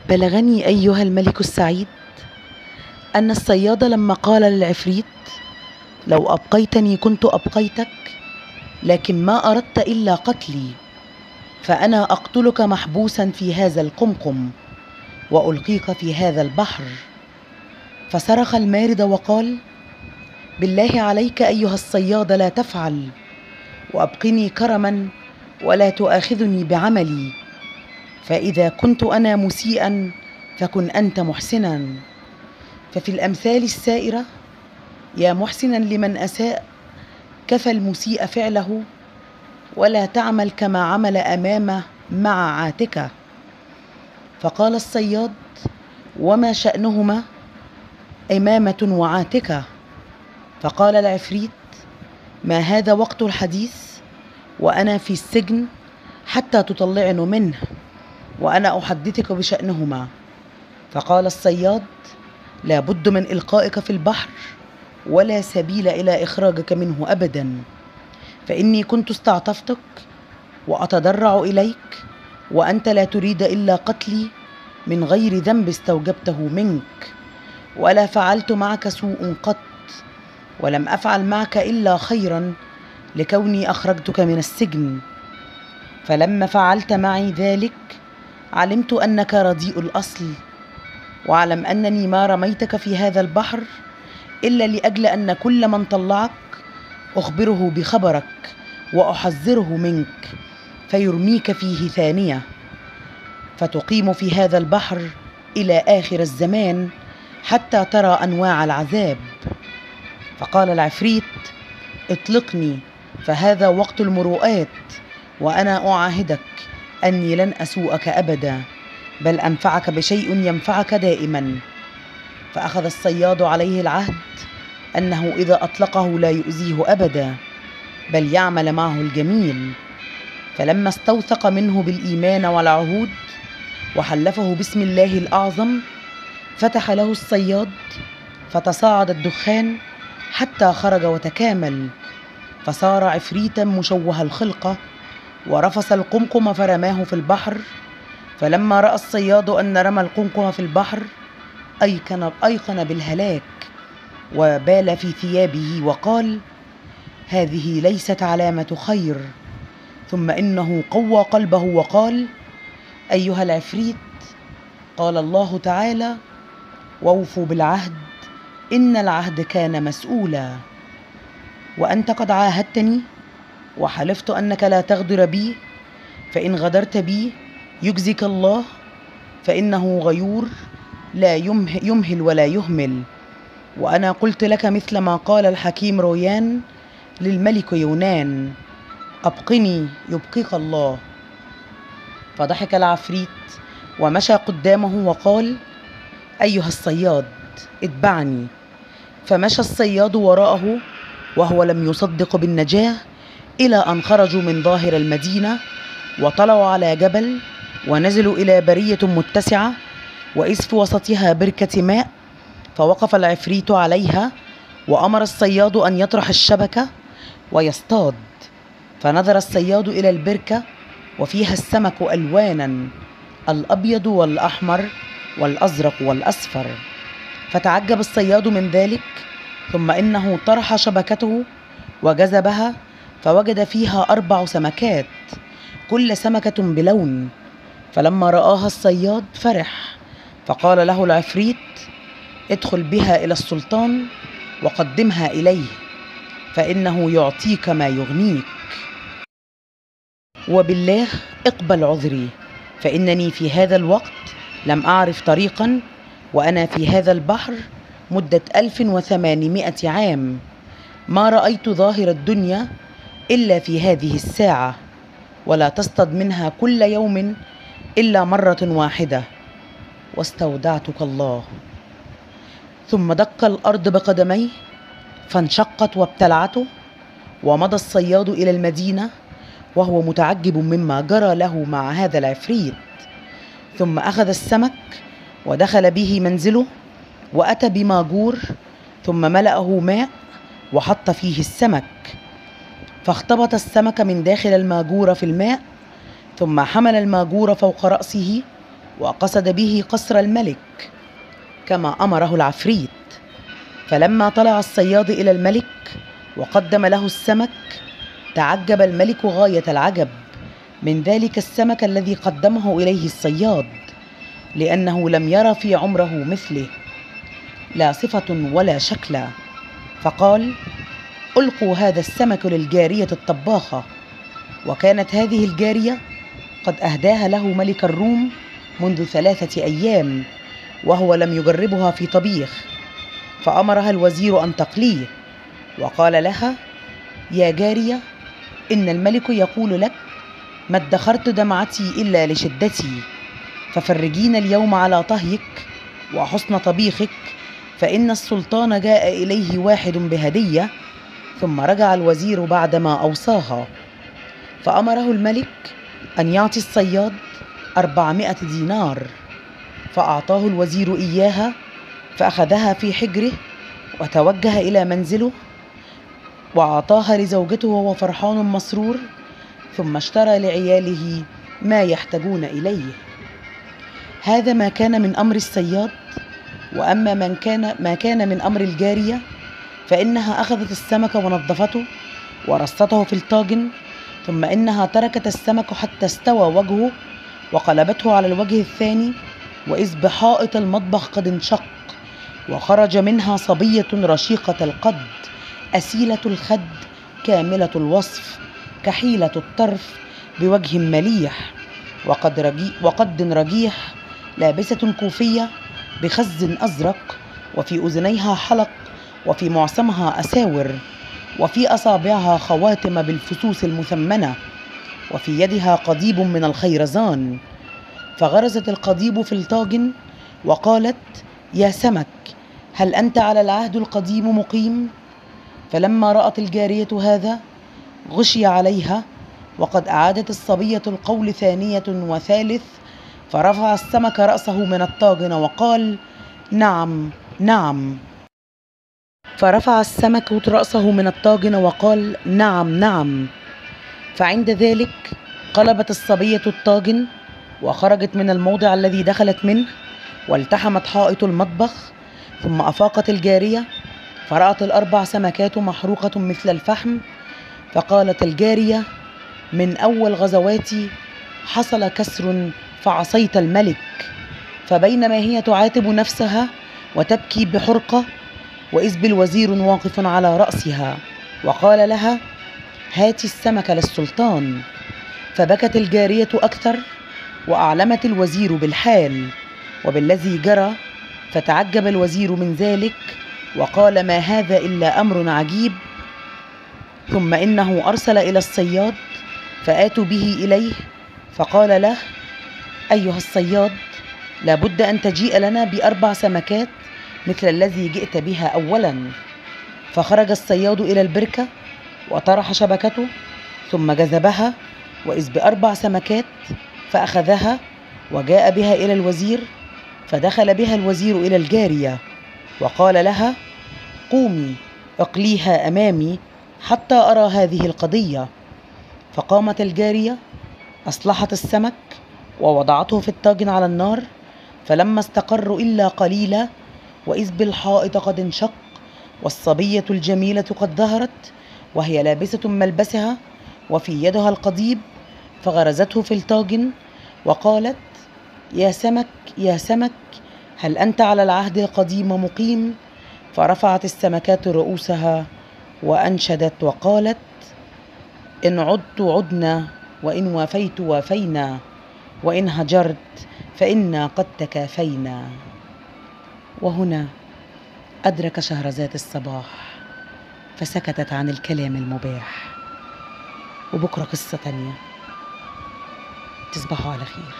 بلغني أيها الملك السعيد أن الصياد لما قال للعفريت: لو أبقيتني كنت أبقيتك، لكن ما أردت إلا قتلي، فأنا أقتلك محبوسا في هذا القمقم وألقيك في هذا البحر. فصرخ المارد وقال: بالله عليك أيها الصياد لا تفعل، وأبقني كرما ولا تؤاخذني بعملي، فإذا كنت أنا مسيئا فكن أنت محسنا. ففي الأمثال السائرة: يا محسنا لمن أساء كفى المسيء فعله، ولا تعمل كما عمل أمامه مع عاتكة. فقال الصياد: وما شأنهما إمامة وعاتكة؟ فقال العفريت: ما هذا وقت الحديث وأنا في السجن حتى تطلعني منه، وأنا أحدثك بشأنهما. فقال الصياد: لا بد من إلقائك في البحر، ولا سبيل إلى إخراجك منه أبدا، فإني كنت استعطفتك وأتضرع إليك، وأنت لا تريد إلا قتلي من غير ذنب استوجبته منك، ولا فعلت معك سوء قط، ولم أفعل معك إلا خيرا لكوني أخرجتك من السجن. فلما فعلت معي ذلك علمت أنك رديء الأصل، واعلم أنني ما رميتك في هذا البحر إلا لأجل أن كل من طلعك أخبره بخبرك وأحذره منك، فيرميك فيه ثانية، فتقيم في هذا البحر إلى آخر الزمان حتى ترى أنواع العذاب. فقال العفريت: اطلقني، فهذا وقت المروءات، وأنا أعاهدك أني لن أسوءك أبدا، بل أنفعك بشيء ينفعك دائما. فأخذ الصياد عليه العهد أنه إذا أطلقه لا يؤذيه أبدا، بل يعمل معه الجميل. فلما استوثق منه بالإيمان والعهود وحلفه باسم الله الأعظم، فتح له الصياد، فتصاعد الدخان حتى خرج وتكامل، فصار عفريتا مشوه الخلقة، ورفس القمقم فرماه في البحر. فلما رأى الصياد أن رمى القمقم في البحر أيقن بالهلاك، وبال في ثيابه وقال: هذه ليست علامة خير. ثم إنه قوى قلبه وقال: أيها العفريت، قال الله تعالى: وأوفوا بالعهد إن العهد كان مسؤولا. وأنت قد عاهدتني وحلفت أنك لا تغدر بي، فإن غدرت بي يجزك الله، فإنه غيور لا يمهل ولا يهمل. وأنا قلت لك مثل ما قال الحكيم رويان للملك يونان: أبقني يبقيك الله. فضحك العفريت ومشى قدامه وقال: أيها الصياد اتبعني. فمشى الصياد وراءه وهو لم يصدق بالنجاة، إلى أن خرجوا من ظاهر المدينة وطلعوا على جبل، ونزلوا إلى برية متسعة، وإذ في وسطها بركة ماء، فوقف العفريت عليها، وأمر الصياد أن يطرح الشبكة ويصطاد. فنظر الصياد إلى البركة وفيها السمك ألوانا، الأبيض والأحمر والأزرق والأصفر، فتعجب الصياد من ذلك. ثم إنه طرح شبكته وجذبها، فوجد فيها 4 سمكات، كل سمكة بلون. فلما رآها الصياد فرح، فقال له العفريت: ادخل بها إلى السلطان وقدمها إليه، فإنه يعطيك ما يغنيك، وبالله اقبل عذري، فإنني في هذا الوقت لم أعرف طريقا، وأنا في هذا البحر مدة 1800 عام، ما رأيت ظاهر الدنيا إلا في هذه الساعة، ولا تصطد منها كل يوم إلا مرة واحدة، واستودعتك الله. ثم دق الأرض بقدميه فانشقت وابتلعته، ومضى الصياد إلى المدينة وهو متعجب مما جرى له مع هذا العفريت. ثم أخذ السمك ودخل به منزله، وأتى بماجور، ثم ملأه ماء وحط فيه السمك، فاختبط السمك من داخل الماجور في الماء، ثم حمل الماجور فوق رأسه وقصد به قصر الملك كما أمره العفريت. فلما طلع الصياد إلى الملك وقدم له السمك، تعجب الملك غاية العجب من ذلك السمك الذي قدمه إليه الصياد، لأنه لم يرى في عمره مثله، لا صفة ولا شكلا. فقال: ألقوا هذا السمك للجارية الطباخة. وكانت هذه الجارية قد أهداها له ملك الروم منذ 3 أيام، وهو لم يجربها في طبيخ. فأمرها الوزير أن تقليه، وقال لها: يا جارية، إن الملك يقول لك: ما ادخرت دمعتي إلا لشدتي، ففرجين اليوم على طهيك وحسن طبيخك، فإن السلطان جاء إليه واحد بهدية. ثم رجع الوزير بعدما أوصاها، فأمره الملك أن يعطي الصياد 400 دينار. فأعطاه الوزير إياها، فأخذها في حجره وتوجه إلى منزله، وأعطاها لزوجته وهو فرحان مسرور، ثم اشترى لعياله ما يحتاجون إليه. هذا ما كان من أمر الصياد. وأما ما كان من أمر الجارية، فإنها أخذت السمك ونظفته ورصته في الطاجن، ثم إنها تركت السمك حتى استوى وجهه وقلبته على الوجه الثاني، وإذ بحائط المطبخ قد انشق، وخرج منها صبية رشيقة القد، أسيلة الخد، كاملة الوصف، كحيلة الطرف، بوجه مليح وقد رجيح، لابسة كوفية بخز أزرق، وفي أذنيها حلق، وفي معصمها أساور، وفي أصابعها خواتم بالفسوس المثمنة، وفي يدها قضيب من الخيرزان. فغرزت القضيب في الطاجن وقالت: يا سمك، هل أنت على العهد القديم مقيم؟ فلما رأت الجارية هذا غشي عليها، وقد أعادت الصبية القول 2 و3، فرفع السمك رأسه من الطاجن وقال: نعم نعم. فرفع السمك رأسه من الطاجن وقال: نعم نعم. فعند ذلك قلبت الصبية الطاجن وخرجت من الموضع الذي دخلت منه، والتحمت حائط المطبخ. ثم أفاقت الجارية فرأت ال4 سمكات محروقة مثل الفحم. فقالت الجارية: من أول غزواتي حصل كسر فعصيت الملك. فبينما هي تعاتب نفسها وتبكي بحرقة، وإذ بالوزير واقف على رأسها وقال لها: هاتي السمك للسلطان. فبكت الجارية أكثر، وأعلمت الوزير بالحال وبالذي جرى. فتعجب الوزير من ذلك وقال: ما هذا إلا أمر عجيب. ثم إنه أرسل إلى الصياد فآتوا به إليه، فقال له: أيها الصياد، لابد أن تجيء لنا ب4 سمكات مثل الذي جئت بها أولا. فخرج الصياد إلى البركة وطرح شبكته، ثم جذبها، وإذ ب4 سمكات، فأخذها وجاء بها إلى الوزير. فدخل بها الوزير إلى الجارية وقال لها: قومي اقليها أمامي حتى أرى هذه القضية. فقامت الجارية، أصلحت السمك ووضعته في الطاجن على النار. فلما استقر إلا قليلا، وإذ بالحائط قد انشق، والصبية الجميلة قد ظهرت، وهي لابسة ملبسها وفي يدها القضيب. فغرزته في الطاجن وقالت: يا سمك يا سمك، هل أنت على العهد القديم مقيم؟ فرفعت السمكات رؤوسها وأنشدت وقالت: إن عدت عدنا، وإن وافيت وافينا، وإن هجرت فإنا قد تكافينا. وهنا أدرك شهرزاد الصباح، فسكتت عن الكلام المباح. وبكرة قصة تانية. تصبحوا على خير.